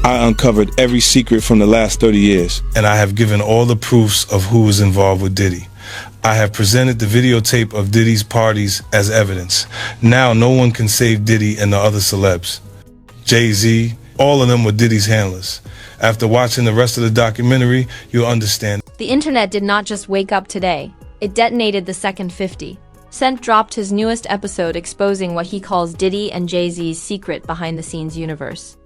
I uncovered every secret from the last 30 years. And I have given all the proofs of who was involved with Diddy. I have presented the videotape of Diddy's parties as evidence. Now no one can save Diddy and the other celebs. Jay-Z, all of them were Diddy's handlers. After watching the rest of the documentary, you'll understand. The internet did not just wake up today. It detonated the second 50 Cent dropped his newest episode exposing what he calls Diddy and Jay-Z's secret behind-the-scenes universe.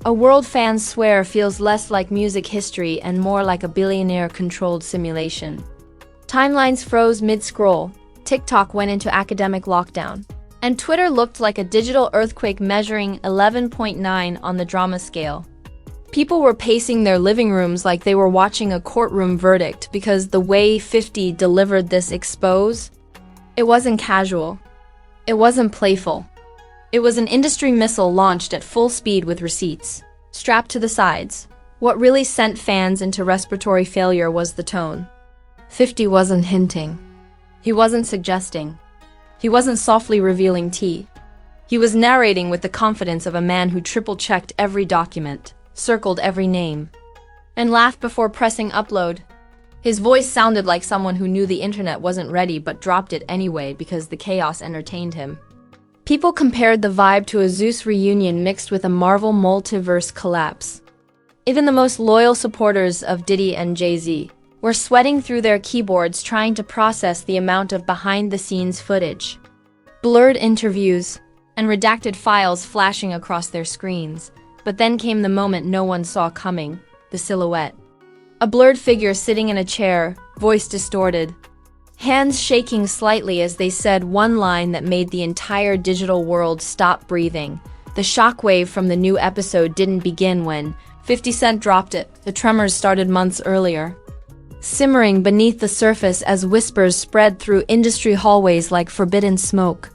A world fans swear feels less like music history and more like a billionaire-controlled simulation. Timelines froze mid-scroll, TikTok went into academic lockdown, and Twitter looked like a digital earthquake measuring 11.9 on the drama scale. People were pacing their living rooms like they were watching a courtroom verdict because the way 50 delivered this expose, it wasn't casual. It wasn't playful. It was an industry missile launched at full speed with receipts strapped to the sides. What really sent fans into respiratory failure was the tone. 50 wasn't hinting. He wasn't suggesting. He wasn't softly revealing tea. He was narrating with the confidence of a man who triple-checked every document, circled every name, and laughed before pressing upload. His voice sounded like someone who knew the internet wasn't ready but dropped it anyway because the chaos entertained him. People compared the vibe to a Zeus reunion mixed with a Marvel multiverse collapse. Even the most loyal supporters of Diddy and Jay-Z were sweating through their keyboards trying to process the amount of behind-the-scenes footage, blurred interviews, and redacted files flashing across their screens. But then came the moment no one saw coming, the silhouette. A blurred figure sitting in a chair, voice distorted, hands shaking slightly as they said one line that made the entire digital world stop breathing. The shockwave from the new episode didn't begin when 50 Cent dropped it. The tremors started months earlier, simmering beneath the surface as whispers spread through industry hallways like forbidden smoke.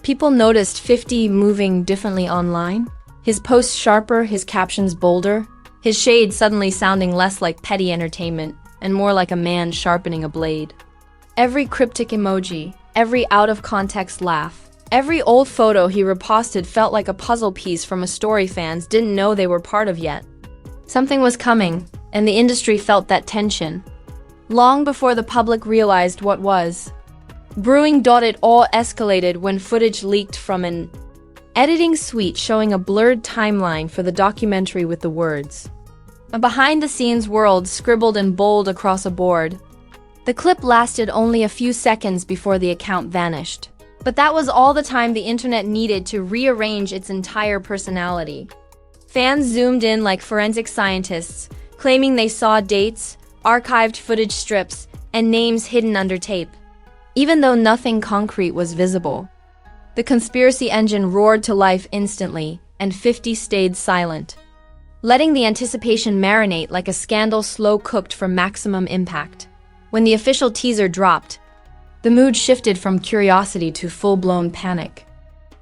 People noticed 50 moving differently online. His posts sharper, his captions bolder, his shade suddenly sounding less like petty entertainment and more like a man sharpening a blade. Every cryptic emoji, every out-of-context laugh, every old photo he reposted felt like a puzzle piece from a story fans didn't know they were part of yet. Something was coming, and the industry felt that tension, long before the public realized what was brewing. It all escalated when footage leaked from an editing suite showing a blurred timeline for the documentary with the words, "A behind-the-scenes world," scribbled in bold across a board. The clip lasted only a few seconds before the account vanished. But that was all the time the internet needed to rearrange its entire personality. Fans zoomed in like forensic scientists, claiming they saw dates, archived footage strips, and names hidden under tape, even though nothing concrete was visible. The conspiracy engine roared to life instantly, and 50 stayed silent, letting the anticipation marinate like a scandal slow-cooked for maximum impact. When the official teaser dropped, the mood shifted from curiosity to full-blown panic.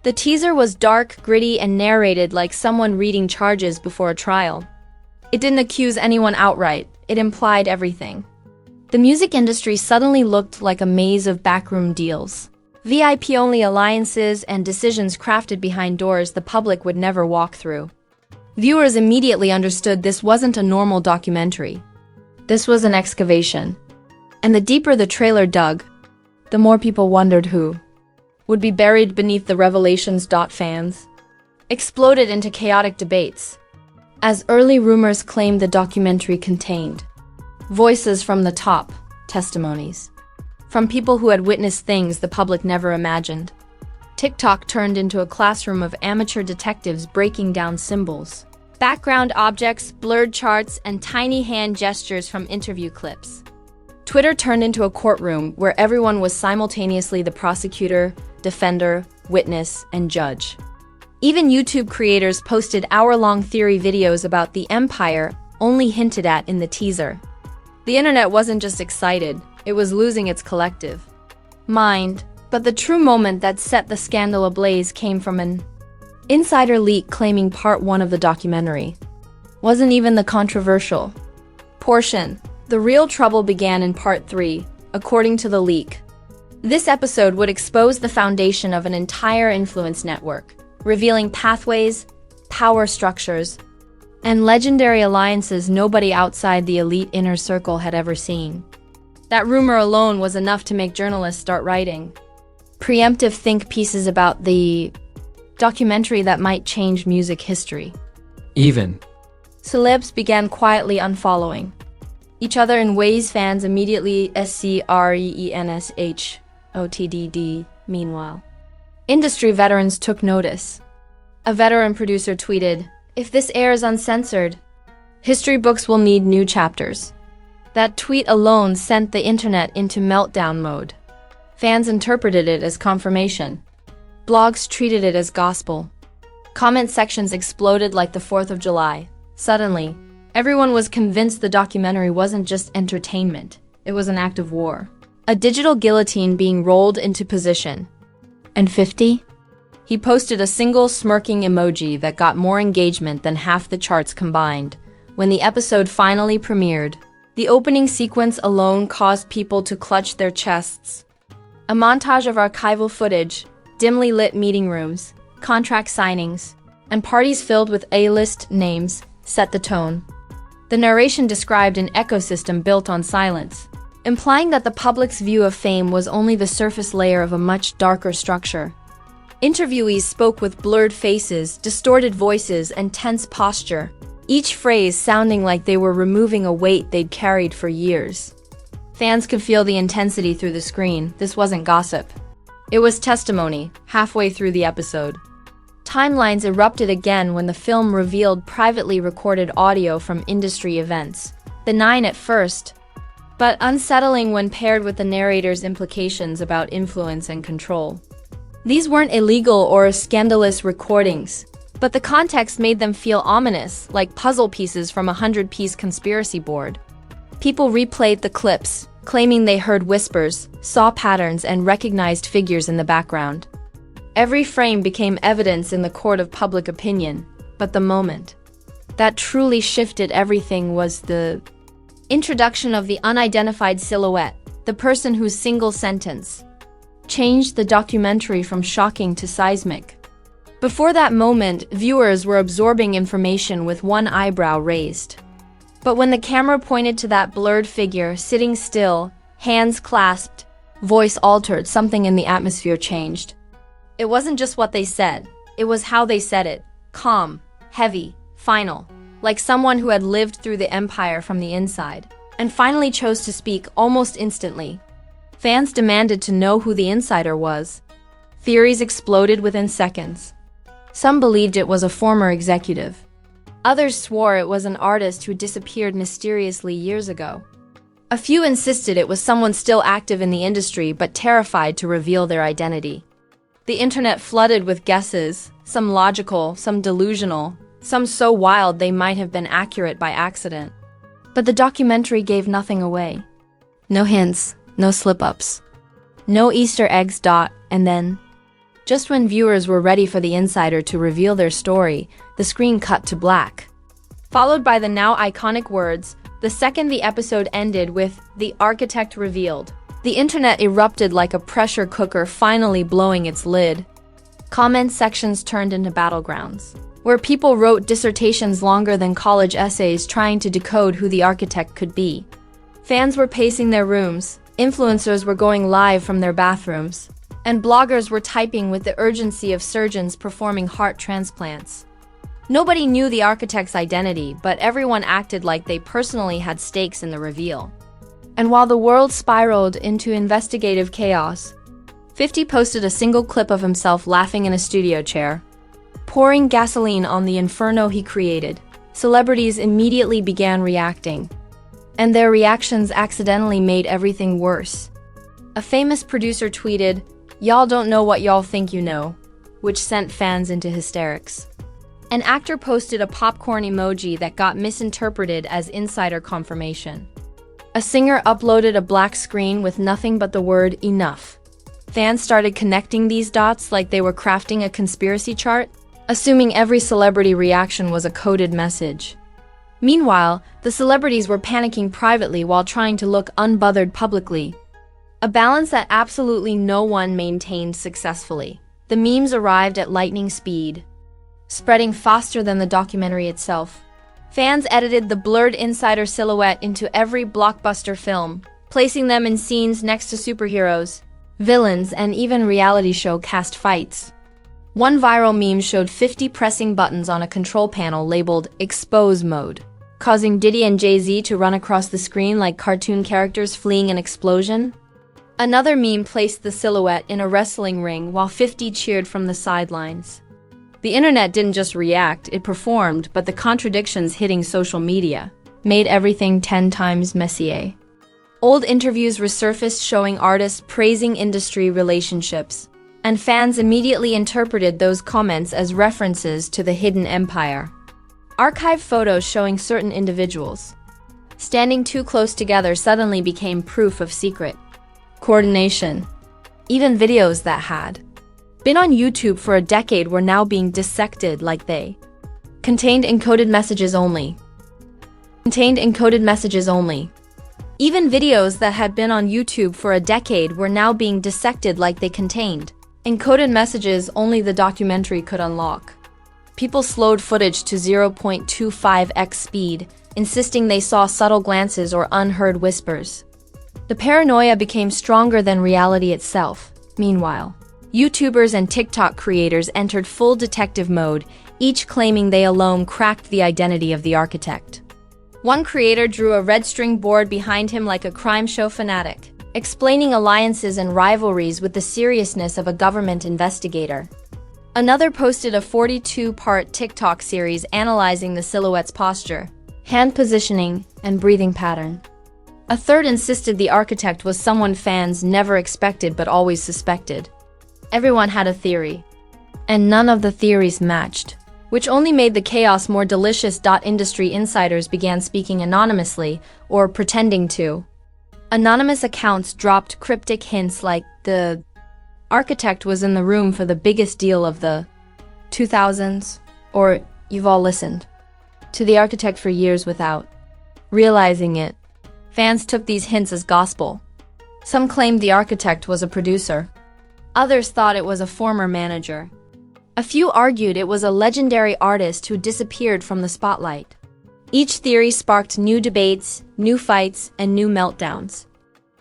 The teaser was dark, gritty, and narrated like someone reading charges before a trial. It didn't accuse anyone outright, it implied everything. The music industry suddenly looked like a maze of backroom deals, VIP-only alliances, and decisions crafted behind doors the public would never walk through. Viewers immediately understood this wasn't a normal documentary. This was an excavation. And the deeper the trailer dug, the more people wondered who would be buried beneath the revelations. Fans exploded into chaotic debates, as early rumors claimed the documentary contained voices from the top, testimonies from people who had witnessed things the public never imagined. TikTok turned into a classroom of amateur detectives breaking down symbols, background objects, blurred charts, and tiny hand gestures from interview clips. Twitter turned into a courtroom where everyone was simultaneously the prosecutor, defender, witness, and judge. Even YouTube creators posted hour-long theory videos about the empire only hinted at in the teaser. The internet wasn't just excited, it was losing its collective mind. But the true moment that set the scandal ablaze came from an insider leak claiming part 1 of the documentary wasn't even the controversial portion. The real trouble began in part 3, according to the leak. This episode would expose the foundation of an entire influence network, revealing pathways, power structures, and legendary alliances nobody outside the elite inner circle had ever seen. That rumor alone was enough to make journalists start writing preemptive think pieces about the documentary that might change music history. Even Celebs began quietly unfollowing each other in ways fans immediately screenshotted. Meanwhile, industry veterans took notice. A veteran producer tweeted, "If this airs uncensored, history books will need new chapters." That tweet alone sent the internet into meltdown mode. Fans interpreted it as confirmation. Blogs treated it as gospel. Comment sections exploded like the 4th of July. Suddenly, everyone was convinced the documentary wasn't just entertainment, it was an act of war. A digital guillotine being rolled into position. And 50? He posted a single smirking emoji that got more engagement than half the charts combined. When the episode finally premiered, the opening sequence alone caused people to clutch their chests. A montage of archival footage, dimly lit meeting rooms, contract signings, and parties filled with A-list names set the tone. The narration described an ecosystem built on silence, implying that the public's view of fame was only the surface layer of a much darker structure. Interviewees spoke with blurred faces, distorted voices, and tense posture, each phrase sounding like they were removing a weight they'd carried for years. Fans could feel the intensity through the screen. This wasn't gossip. It was testimony, halfway through the episode. Timelines erupted again when the film revealed privately recorded audio from industry events. Benign at first, but unsettling when paired with the narrator's implications about influence and control. These weren't illegal or scandalous recordings, but the context made them feel ominous, like puzzle pieces from a 100-piece conspiracy board. People replayed the clips, claiming they heard whispers, saw patterns, and recognized figures in the background. Every frame became evidence in the court of public opinion, but the moment that truly shifted everything was the introduction of the unidentified silhouette, the person whose single sentence changed the documentary from shocking to seismic. Before that moment, viewers were absorbing information with one eyebrow raised. But when the camera pointed to that blurred figure, sitting still, hands clasped, voice altered, something in the atmosphere changed. It wasn't just what they said, it was how they said it. Calm, heavy, final, like someone who had lived through the empire from the inside, and finally chose to speak almost instantly. Fans demanded to know who the insider was. Theories exploded within seconds. Some believed it was a former executive. Others swore it was an artist who disappeared mysteriously years ago. A few insisted it was someone still active in the industry but terrified to reveal their identity. The internet flooded with guesses, some logical, some delusional, some so wild they might have been accurate by accident. But the documentary gave nothing away. No hints, no slip-ups, no Easter eggs. And then, just when viewers were ready for the insider to reveal their story, the screen cut to black. Followed by the now iconic words, the second the episode ended with "The architect revealed," the internet erupted like a pressure cooker finally blowing its lid. Comment sections turned into battlegrounds, where people wrote dissertations longer than college essays trying to decode who the architect could be. Fans were pacing their rooms, influencers were going live from their bathrooms, and bloggers were typing with the urgency of surgeons performing heart transplants. Nobody knew the architect's identity, but everyone acted like they personally had stakes in the reveal. And while the world spiraled into investigative chaos, 50 posted a single clip of himself laughing in a studio chair, pouring gasoline on the inferno he created. Celebrities immediately began reacting, and their reactions accidentally made everything worse. A famous producer tweeted, "Y'all don't know what y'all think you know," which sent fans into hysterics. An actor posted a popcorn emoji that got misinterpreted as insider confirmation. A singer uploaded a black screen with nothing but the word "enough." Fans started connecting these dots like they were crafting a conspiracy chart, assuming every celebrity reaction was a coded message. Meanwhile, the celebrities were panicking privately while trying to look unbothered publicly. A balance that absolutely no one maintained successfully. The memes arrived at lightning speed, spreading faster than the documentary itself. Fans edited the blurred insider silhouette into every blockbuster film, placing them in scenes next to superheroes, villains, and even reality show cast fights. One viral meme showed 50 pressing buttons on a control panel labeled Expose Mode, causing Diddy and Jay-Z to run across the screen like cartoon characters fleeing an explosion. Another meme placed the silhouette in a wrestling ring while 50 cheered from the sidelines. The internet didn't just react, it performed, but the contradictions hitting social media made everything 10 times messier. Old interviews resurfaced showing artists praising industry relationships, and fans immediately interpreted those comments as references to the hidden empire. Archive photos showing certain individuals standing too close together suddenly became proof of secret coordination. Even videos that had been on YouTube for a decade were now being dissected like they contained encoded messages only. Even videos that had been on YouTube for a decade were now being dissected like they contained encoded messages only the documentary could unlock. People slowed footage to 0.25x speed, insisting they saw subtle glances or unheard whispers. The paranoia became stronger than reality itself. Meanwhile, YouTubers and TikTok creators entered full detective mode, each claiming they alone cracked the identity of the architect. One creator drew a red string board behind him like a crime show fanatic, explaining alliances and rivalries with the seriousness of a government investigator. Another posted a 42-part TikTok series analyzing the silhouette's posture, hand positioning, and breathing pattern. A third insisted the architect was someone fans never expected but always suspected. Everyone had a theory, and none of the theories matched, which only made the chaos more delicious. Industry insiders began speaking anonymously, or pretending to. Anonymous accounts dropped cryptic hints like the architect was in the room for the biggest deal of the 2000s, or you've all listened to the architect for years without realizing it. Fans took these hints as gospel. Some claimed the architect was a producer. Others thought it was a former manager. A few argued it was a legendary artist who disappeared from the spotlight. Each theory sparked new debates, new fights, and new meltdowns.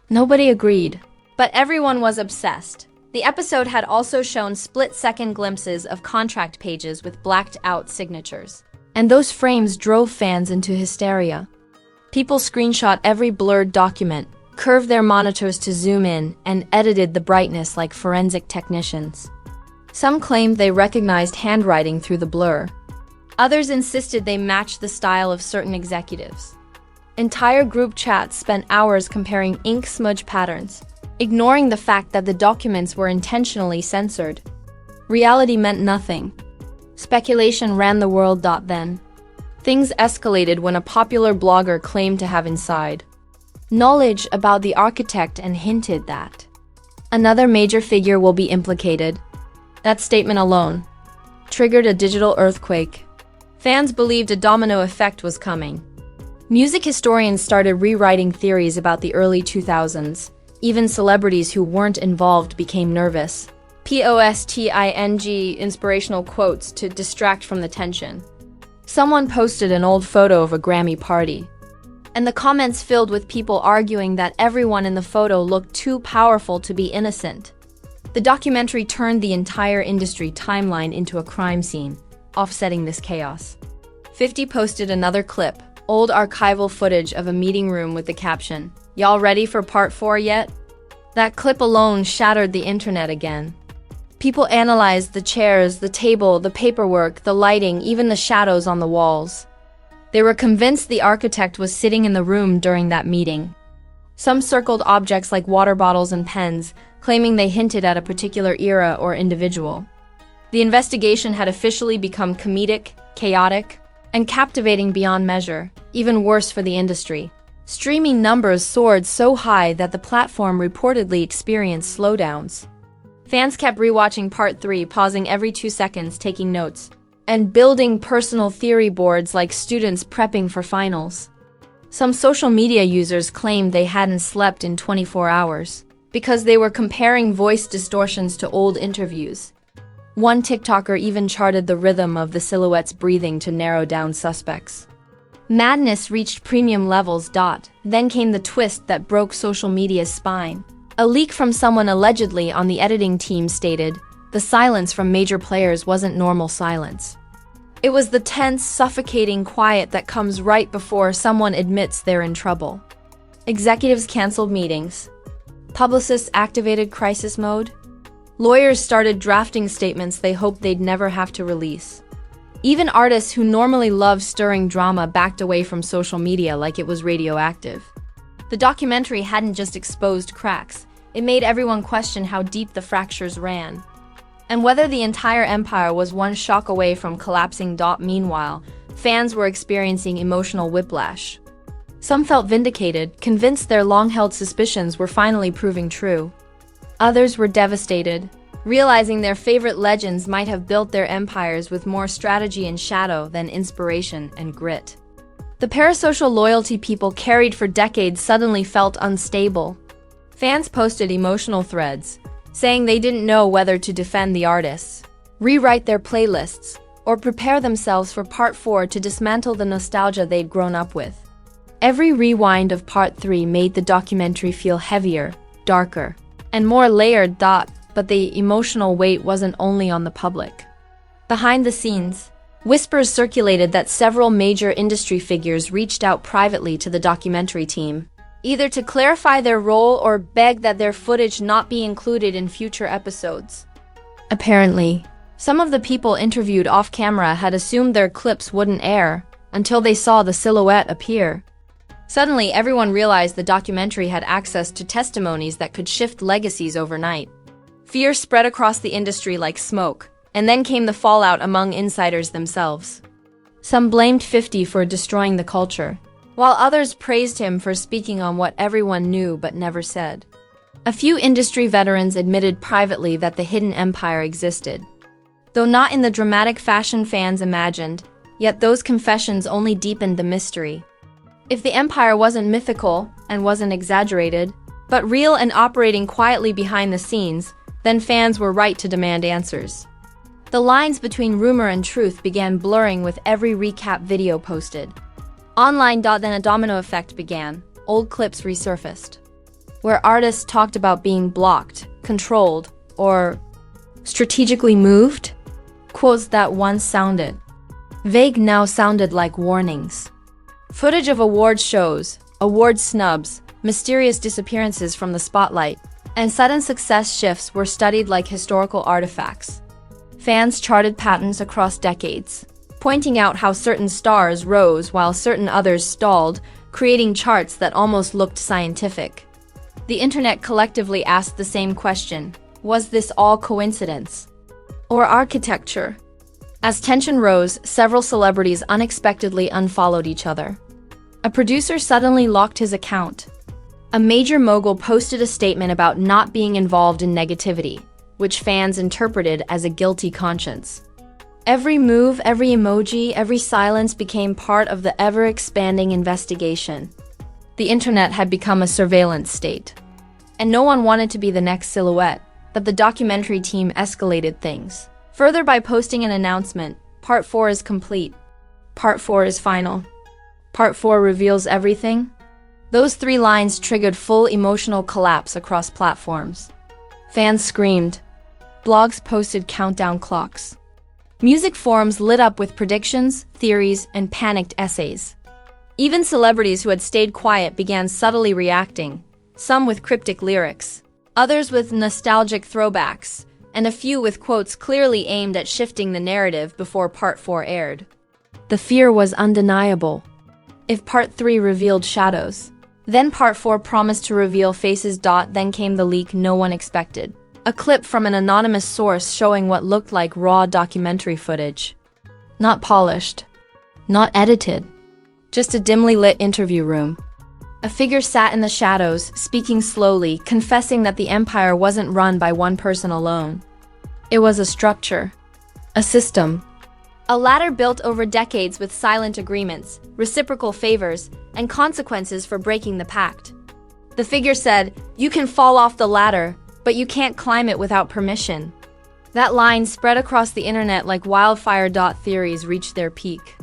Nobody agreed, but everyone was obsessed. The episode had also shown split-second glimpses of contract pages with blacked-out signatures, and those frames drove fans into hysteria. People screenshot every blurred document, curved their monitors to zoom in, and edited the brightness like forensic technicians. Some claimed they recognized handwriting through the blur. Others insisted they matched the style of certain executives. Entire group chats spent hours comparing ink smudge patterns, ignoring the fact that the documents were intentionally censored. Reality meant nothing. Speculation ran the world. Then, things escalated when a popular blogger claimed to have inside knowledge about the architect and hinted that another major figure will be implicated. That statement alone triggered a digital earthquake. Fans believed a domino effect was coming. Music historians started rewriting theories about the early 2000s. Even celebrities who weren't involved became nervous. Posting inspirational quotes to distract from the tension. Someone posted an old photo of a Grammy party, and the comments filled with people arguing that everyone in the photo looked too powerful to be innocent. The documentary turned the entire industry timeline into a crime scene, offsetting this chaos. 50 posted another clip, old archival footage of a meeting room with the caption, "Y'all ready for part 4 yet?" That clip alone shattered the internet again. People analyzed the chairs, the table, the paperwork, the lighting, even the shadows on the walls. They were convinced the architect was sitting in the room during that meeting. Some circled objects like water bottles and pens, claiming they hinted at a particular era or individual. The investigation had officially become comedic, chaotic, and captivating beyond measure, even worse for the industry. Streaming numbers soared so high that the platform reportedly experienced slowdowns. Fans kept rewatching Part 3, pausing every 2 seconds, taking notes, and building personal theory boards like students prepping for finals. Some social media users claimed they hadn't slept in 24 hours because they were comparing voice distortions to old interviews. One TikToker even charted the rhythm of the silhouette's breathing to narrow down suspects. Madness reached premium levels. Then came the twist that broke social media's spine. A leak from someone allegedly on the editing team stated, the silence from major players wasn't normal silence. It was the tense, suffocating quiet that comes right before someone admits they're in trouble. Executives canceled meetings. Publicists activated crisis mode. Lawyers started drafting statements they hoped they'd never have to release. Even artists who normally love stirring drama backed away from social media like it was radioactive. The documentary hadn't just exposed cracks, it made everyone question how deep the fractures ran, and whether the entire empire was one shock away from collapsing. Meanwhile, fans were experiencing emotional whiplash. Some felt vindicated, convinced their long-held suspicions were finally proving true. Others were devastated, realizing their favorite legends might have built their empires with more strategy and shadow than inspiration and grit. The parasocial loyalty people carried for decades suddenly felt unstable. Fans posted emotional threads, saying they didn't know whether to defend the artists, rewrite their playlists, or prepare themselves for Part 4 to dismantle the nostalgia they'd grown up with. Every rewind of Part 3 made the documentary feel heavier, darker, and more layered. But the emotional weight wasn't only on the public. Behind the scenes, whispers circulated that several major industry figures reached out privately to the documentary team, either to clarify their role or beg that their footage not be included in future episodes. Apparently, some of the people interviewed off-camera had assumed their clips wouldn't air until they saw the silhouette appear. Suddenly, everyone realized the documentary had access to testimonies that could shift legacies overnight. Fear spread across the industry like smoke, and then came the fallout among insiders themselves. Some blamed 50 for destroying the culture, while others praised him for speaking on what everyone knew but never said. A few industry veterans admitted privately that the hidden empire existed. Though not in the dramatic fashion fans imagined, yet those confessions only deepened the mystery. If the empire wasn't mythical and wasn't exaggerated, but real and operating quietly behind the scenes, then fans were right to demand answers. The lines between rumor and truth began blurring with every recap video posted. Online. Then a domino effect began. Old clips resurfaced, where artists talked about being blocked, controlled, or strategically moved. Quotes that once sounded vague now sounded like warnings. Footage of award shows, award snubs, mysterious disappearances from the spotlight, and sudden success shifts were studied like historical artifacts. Fans charted patterns across decades, pointing out how certain stars rose while certain others stalled, creating charts that almost looked scientific. The internet collectively asked the same question: was this all coincidence? Or architecture? As tension rose, several celebrities unexpectedly unfollowed each other. A producer suddenly locked his account. A major mogul posted a statement about not being involved in negativity, which fans interpreted as a guilty conscience. Every move, every emoji, every silence became part of the ever-expanding investigation. The internet had become a surveillance state, and no one wanted to be the next silhouette, but the documentary team escalated things. Further by posting an announcement: Part 4 is complete. Part 4 is final. Part 4 reveals everything. Those 3 lines triggered full emotional collapse across platforms. Fans screamed. Blogs posted countdown clocks. Music forums lit up with predictions, theories, and panicked essays. Even celebrities who had stayed quiet began subtly reacting, some with cryptic lyrics, others with nostalgic throwbacks, and a few with quotes clearly aimed at shifting the narrative before Part 4 aired. The fear was undeniable. If Part 3 revealed shadows, then Part 4 promised to reveal faces. Then came the leak no one expected. A clip from an anonymous source showing what looked like raw documentary footage. Not polished, not edited, just a dimly lit interview room. A figure sat in the shadows, speaking slowly, confessing that the empire wasn't run by one person alone. It was a structure, a system. A ladder built over decades with silent agreements, reciprocal favors, and consequences for breaking the pact. The figure said, "You can fall off the ladder, but you can't climb it without permission." That line spread across the internet like wildfire. Theories reached their peak.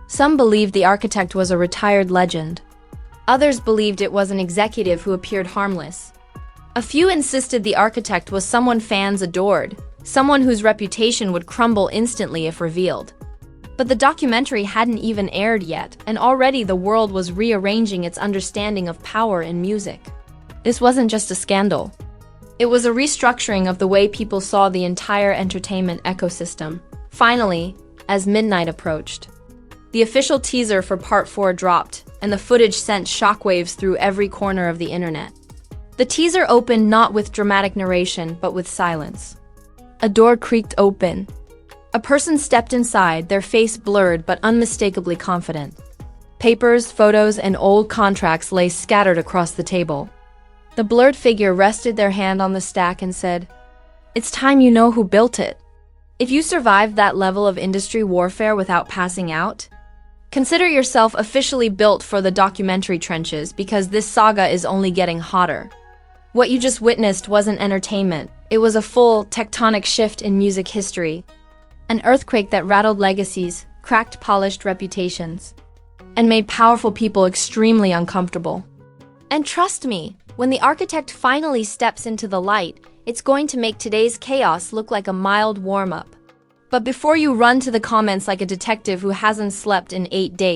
Some believed the architect was a retired legend. Others believed it was an executive who appeared harmless. A few insisted the architect was someone fans adored, someone whose reputation would crumble instantly if revealed. But the documentary hadn't even aired yet, and already the world was rearranging its understanding of power in music. This wasn't just a scandal. It was a restructuring of the way people saw the entire entertainment ecosystem. Finally, as midnight approached, the official teaser for Part 4 dropped, and the footage sent shockwaves through every corner of the internet. The teaser opened not with dramatic narration, but with silence. A door creaked open. A person stepped inside, their face blurred but unmistakably confident. Papers, photos, and old contracts lay scattered across the table. The blurred figure rested their hand on the stack and said, "It's time you know who built it. If you survived that level of industry warfare without passing out, consider yourself officially built for the documentary trenches, because this saga is only getting hotter." What you just witnessed wasn't entertainment. It was a full tectonic shift in music history. An earthquake that rattled legacies, cracked polished reputations, and made powerful people extremely uncomfortable. And trust me, when the architect finally steps into the light, it's going to make today's chaos look like a mild warm-up. But before you run to the comments like a detective who hasn't slept in 8 days,